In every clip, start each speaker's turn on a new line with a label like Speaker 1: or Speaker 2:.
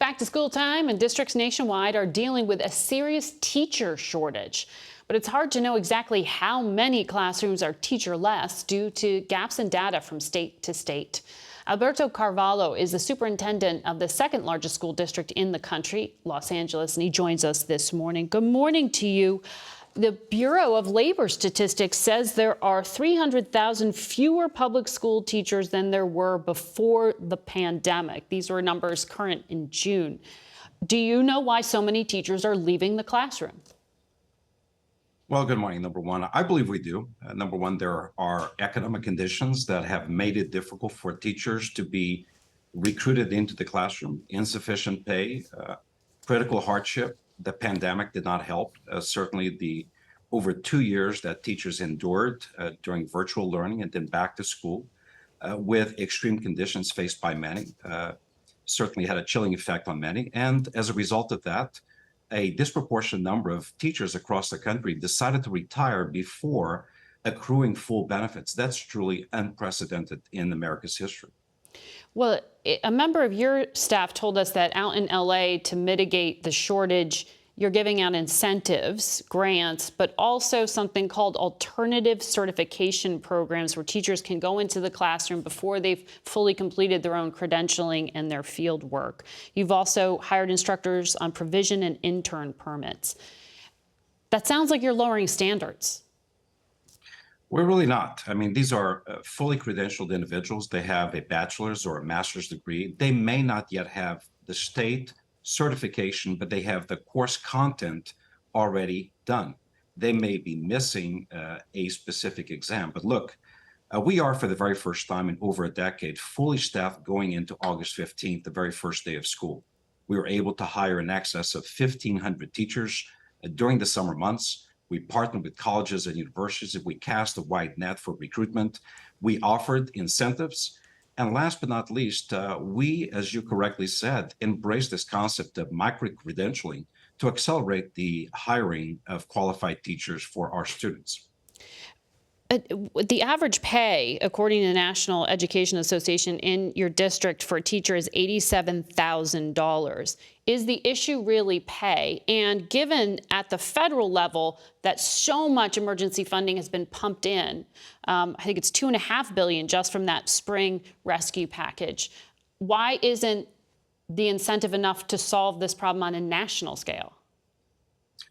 Speaker 1: Back to school time, and districts nationwide are dealing with a serious teacher shortage. But it's hard to know exactly how many classrooms are teacher-less due to gaps in data from state to state. Alberto Carvalho is the superintendent of the second largest school district in the country, Los Angeles, and he joins us this morning. Good morning to you. The Bureau of Labor Statistics says there are 300,000 fewer public school teachers than there were before the pandemic. These were numbers current in June. Do you know why so many teachers are leaving the classroom?
Speaker 2: Well, good morning. Number one, I believe we do. Number one, there are economic conditions that have made it difficult for teachers to be recruited into the classroom. Insufficient pay, critical hardship. The pandemic did not help. Certainly the over 2 years that teachers endured during virtual learning and then back to school with extreme conditions faced by many certainly had a chilling effect on many. And as a result of that, a disproportionate number of teachers across the country decided to retire before accruing full benefits. That's truly unprecedented in America's history.
Speaker 1: Well, a member of your staff told us that out in LA, to mitigate the shortage, you're giving out incentives, grants, but also something called alternative certification programs where teachers can go into the classroom before they've fully completed their own credentialing and their field work. You've also hired instructors on provision and intern permits. That sounds like you're lowering standards.
Speaker 2: We're really not. I mean, these are fully credentialed individuals. They have a bachelor's or a master's degree. They may not yet have the state certification, but they have the course content already done. They may be missing a specific exam. But look, we are, for the very first time in over a decade, fully staffed going into August 15th, the very first day of school. We were able to hire in excess of 1,500 teachers during the summer months. We partnered with colleges and universities. We cast a wide net for recruitment. We offered incentives. And last but not least, we, as you correctly said, embrace this concept of micro-credentialing to accelerate the hiring of qualified teachers for our students.
Speaker 1: The average pay, according to the National Education Association in your district for a teacher, is $87,000. Is the issue really pay? And given at the federal level that so much emergency funding has been pumped in, I think it's $2.5 billion just from that spring rescue package, why isn't the incentive enough to solve this problem on a national scale?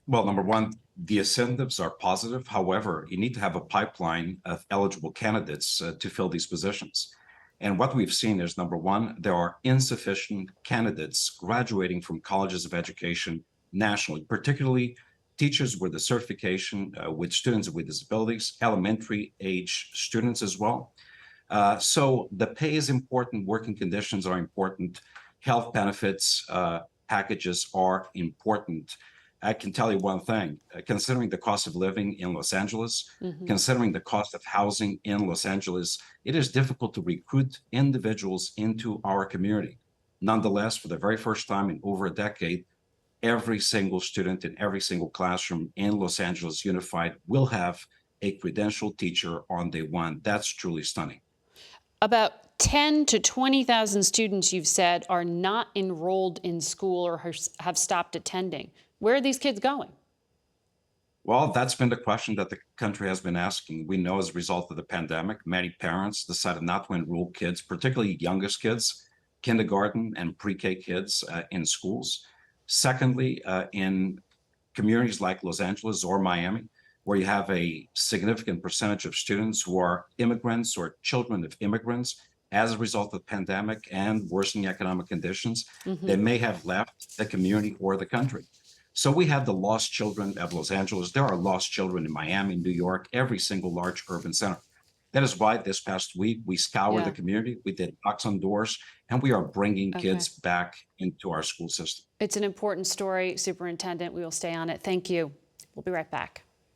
Speaker 2: Well, number one, the incentives are positive. However, you need to have a pipeline of eligible candidates to fill these positions. And what we've seen is, number one, there are insufficient candidates graduating from colleges of education nationally, particularly teachers with a certification with students with disabilities, elementary age students as well. So the pay is important, working conditions are important, health benefits packages are important. I can tell you one thing, considering the cost of living in Los Angeles, considering the cost of housing in Los Angeles, it is difficult to recruit individuals into our community. Nonetheless, for the very first time in over a decade, every single student in every single classroom in Los Angeles Unified will have a credentialed teacher on day one. That's truly stunning.
Speaker 1: About 10 to 20,000 students, you've said, are not enrolled in school or have stopped attending. Where are these kids going?
Speaker 2: Well, that's been the question that the country has been asking. We know as a result of the pandemic, many parents decided not to enroll kids, particularly youngest kids, kindergarten and pre-K kids in schools. Secondly, in communities like Los Angeles or Miami, where you have a significant percentage of students who are immigrants or children of immigrants, as a result of the pandemic and worsening economic conditions, they may have left the community or the country. So we have the lost children of Los Angeles. There are lost children in Miami, New York, every single large urban center. That is why this past week we scoured the community, we did knocks on doors, and we are bringing kids back into our school system.
Speaker 1: It's an important story, Superintendent. We will stay on it. Thank you. We'll be right back.